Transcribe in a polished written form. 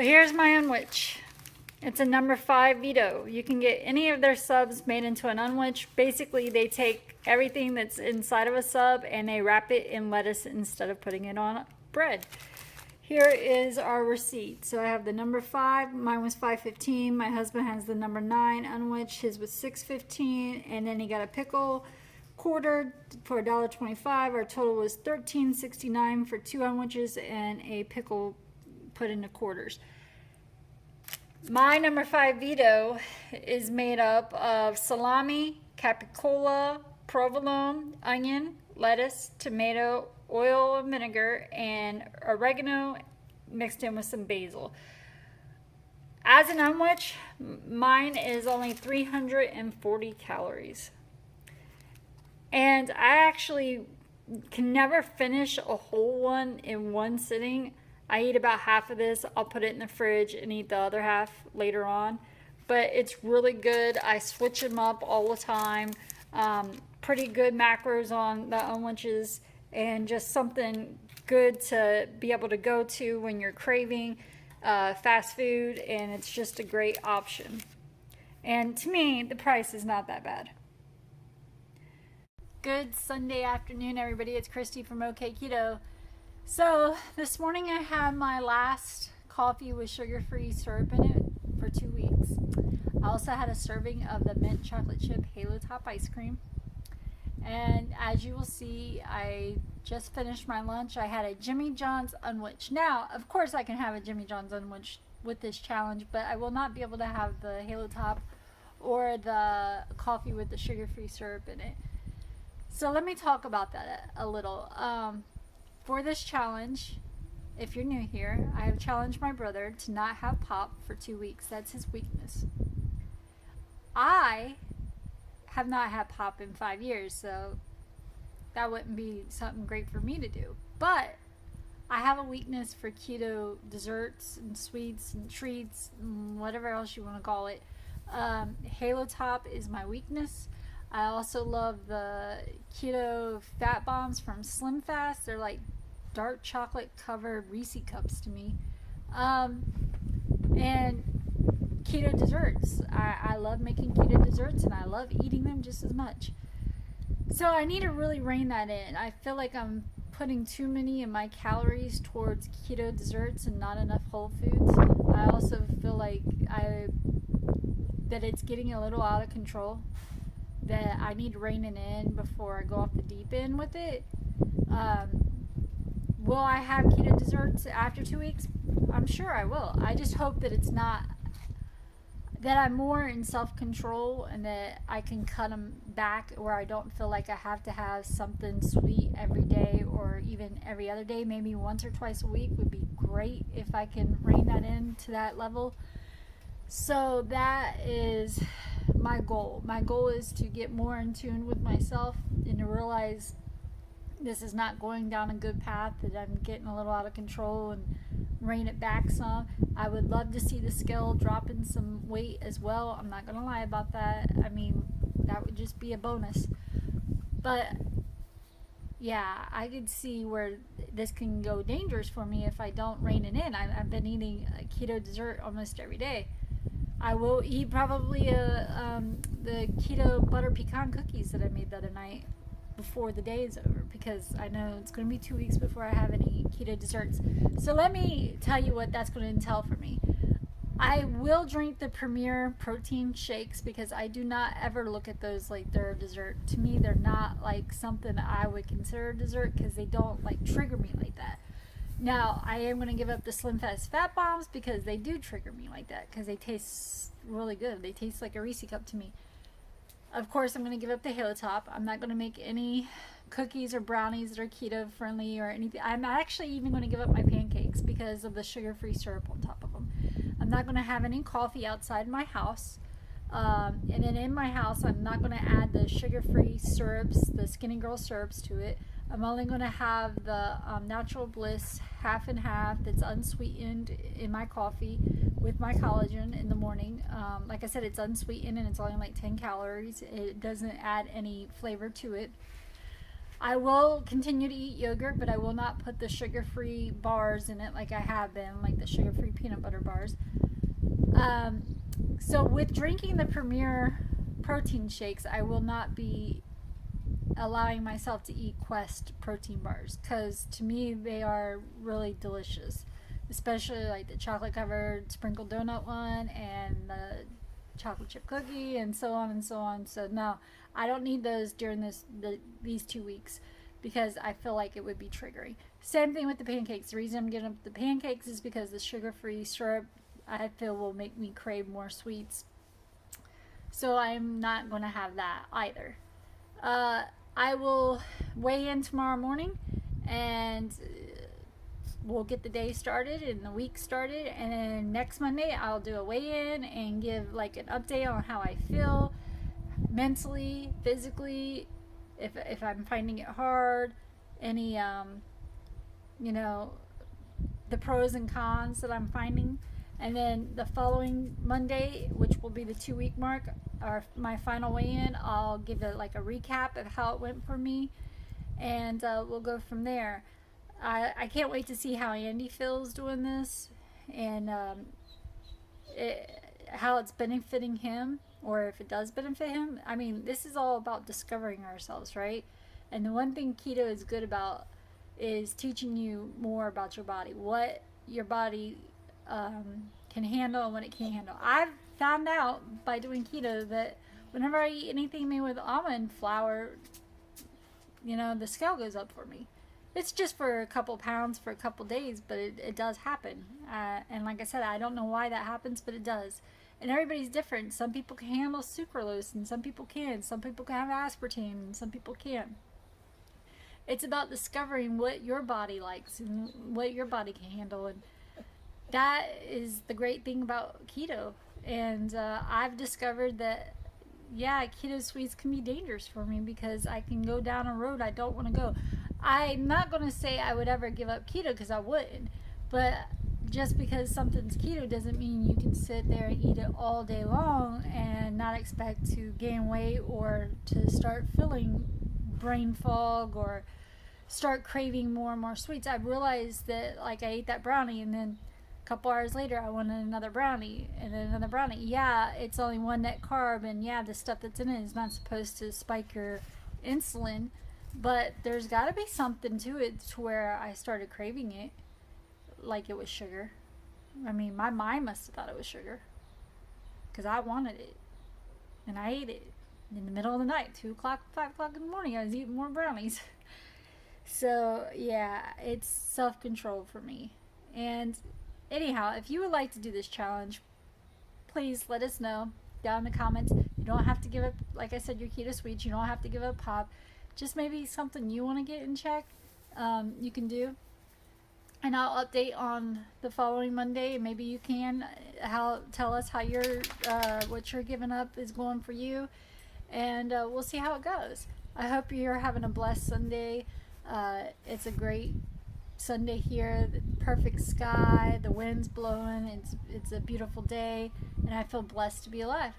Here's my unwich. It's a number 5 veto. You can get any of their subs made into an unwich. Basically, they take everything that's inside of a sub and they wrap it in lettuce instead of putting it on bread. Here is our receipt. So I have the number 5. Mine was $5.15. My husband has the number 9 unwich. His was $6.15. And then he got a pickle quarter for $1.25. Our total was $13.69 for 2 unwiches and a pickle put into quarters. My number 5 veto is made up of salami, capicola, provolone, onion, lettuce, tomato, oil and vinegar, and oregano mixed in with some basil. As an unwich, mine is only 340 calories. And I actually can never finish a whole one in one sitting. I eat about half of this. I'll put it in the fridge and eat the other half later on. But it's really good. I switch them up all the time. Pretty good macros on the unwiches, and just something good to be able to go to when you're craving fast food, and it's just a great option. And to me, the price is not that bad. Good Sunday afternoon, everybody. It's Christy from OKketOH. So this morning I had my last coffee with sugar-free syrup in it for 2 weeks. I also had a serving of the mint chocolate chip Halo Top ice cream. And as you will see, I just finished my lunch. I had a Jimmy John's unwich. Now, of course I can have a Jimmy John's unwich with this challenge, but I will not be able to have the Halo Top or the coffee with the sugar-free syrup in it. So let me talk about that a little. For this challenge, if you're new here, I have challenged my brother to not have pop for 2 weeks. That's his weakness. I have not had pop in 5 years, so that wouldn't be something great for me to do. But I have a weakness for keto desserts and sweets and treats and whatever else you want to call it. Halo Top is my weakness. I also love the keto fat bombs from Slim Fast. They're like dark chocolate covered Reese cups to me. And keto desserts. I love making keto desserts and I love eating them just as much. So I need to really rein that in. I feel like I'm putting too many of my calories towards keto desserts and not enough whole foods. I also feel like that it's getting a little out of control, that I need to rein it in before I go off the deep end with it. Will I have keto desserts after 2 weeks? I'm sure I will. I just hope that it's not, that I'm more in self-control and that I can cut them back where I don't feel like I have to have something sweet every day or even every other day. Maybe once or twice a week would be great if I can rein that in to that level. So that is my goal. My goal is to get more in tune with myself and to realize this is not going down a good path, that I'm getting a little out of control, and rein it back some. I would love to see the scale drop in some weight as well. I'm not going to lie about that. I mean, that would just be a bonus. But yeah, I could see where this can go dangerous for me if I don't rein it in. I've been eating a keto dessert almost every day. I will eat probably the keto butter pecan cookies that I made the other night before the day is over, because I know it's going to be 2 weeks before I have any keto desserts. So let me tell you what that's going to entail for me. I will drink the Premier protein shakes because I do not ever look at those like they're a dessert. To me, they're not like something I would consider a dessert because they don't like trigger me like that. Now, I am going to give up the Slim Fast Fat Bombs because they do trigger me like that because they taste really good. They taste like a Reese cup to me. Of course, I'm going to give up the Halo Top. I'm not going to make any cookies or brownies that are keto friendly or anything. I'm actually even going to give up my pancakes because of the sugar-free syrup on top of them. I'm not going to have any coffee outside my house. And then in my house, I'm not going to add the sugar-free syrups, the Skinny Girl syrups to it. I'm only going to have the Natural Bliss half and half that's unsweetened in my coffee with my collagen in the morning. Like I said, it's unsweetened and it's only like 10 calories. It doesn't add any flavor to it. I will continue to eat yogurt, but I will not put the sugar-free bars in it like I have been, like the sugar-free peanut butter bars. Um, so with drinking the Premier protein shakes, I will not be allowing myself to eat Quest protein bars because to me they are really delicious, especially like the chocolate covered sprinkled donut one and the chocolate chip cookie and so on and so on. So no, I don't need those during these 2 weeks because I feel like it would be triggering. Same thing with the pancakes. The reason I'm giving up the pancakes is because the sugar-free syrup I feel will make me crave more sweets. So I'm not going to have that either. Uh, I will weigh in tomorrow morning and we'll get the day started and the week started. And then next Monday, I'll do a weigh in and give like an update on how I feel mentally, physically, if I'm finding it hard, any, you know, the pros and cons that I'm finding. And then the following Monday, which will be the 2 week mark, or my final weigh in, I'll give it like a recap of how it went for me, and we'll go from there. I can't wait to see how Andy feels doing this, and how it's benefiting him, or if it does benefit him. I mean, this is all about discovering ourselves, right? And the one thing keto is good about is teaching you more about your body, what your body can handle and what it can't handle. I've found out by doing keto that whenever I eat anything made with almond flour, the scale goes up for me. It's just for a couple pounds for a couple days, but it does happen. And like I said, I don't know why that happens, but it does. And everybody's different. Some people can handle sucralose, and some people can. Some people can have aspartame, and some people can't. It's about discovering what your body likes and what your body can handle, and that is the great thing about keto. And I've discovered that, yeah, keto sweets can be dangerous for me because I can go down a road I don't want to go. I'm not going to say I would ever give up keto because I wouldn't, but just because something's keto doesn't mean you can sit there and eat it all day long and not expect to gain weight or to start feeling brain fog or start craving more and more sweets. I realized that, like, I ate that brownie and then a couple hours later I wanted another brownie and then another brownie. Yeah, it's only one net carb, and yeah, the stuff that's in it is not supposed to spike your insulin, but there's got to be something to it to where I started craving it like it was sugar. I mean, my mind must have thought it was sugar because I wanted it and I ate it in the middle of the night, 2 o'clock, 5 o'clock in the morning. I was eating more brownies. So yeah, it's self-control for me. And anyhow, if you would like to do this challenge, please let us know down in the comments. You don't have to give up, like I said, your keto sweets. You don't have to give up pop. Just maybe something you want to get in check, you can do. And I'll update on the following Monday. Maybe you can tell us how what you're giving up is going for you, and we'll see how it goes. I hope you're having a blessed Sunday. It's a great Sunday here. The perfect sky, the wind's blowing. It's a beautiful day, and I feel blessed to be alive.